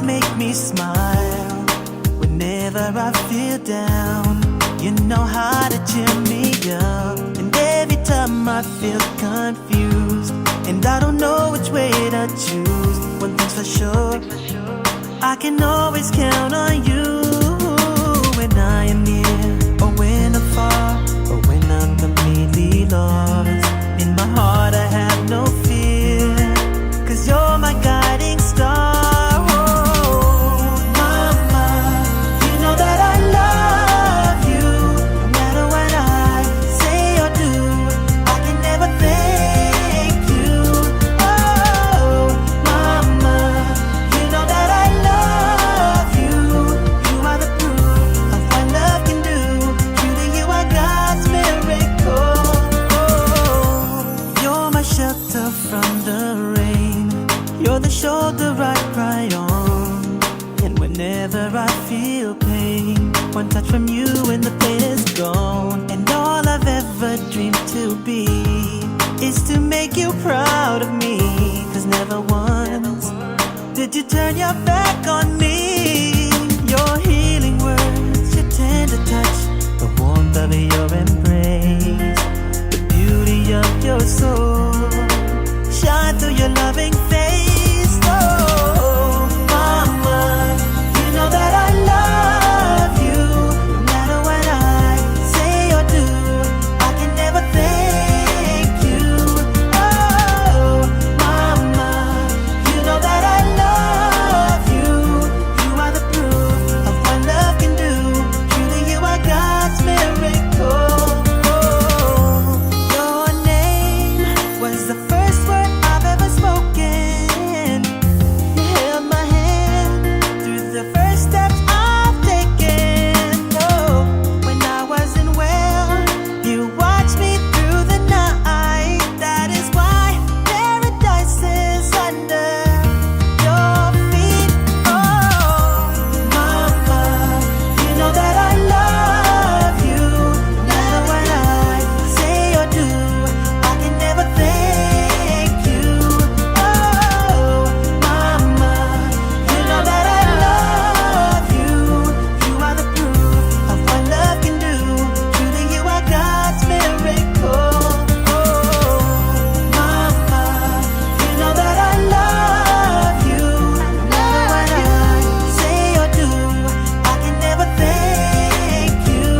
make me smile whenever I feel down. You know how to cheer me up, and every time I feel confused and I don't know which way to choose. One thing's for sure, I can always count on you. When I am near, or when I'm far, or when I'm completely lost, in my heart I have no fear, 'cause you're my guiding star. Shoulder I cry on, and whenever I feel pain, one touch from you and the pain is gone. And all I've ever dreamed to be is to make you proud of me, 'cause never once did you turn your back on me.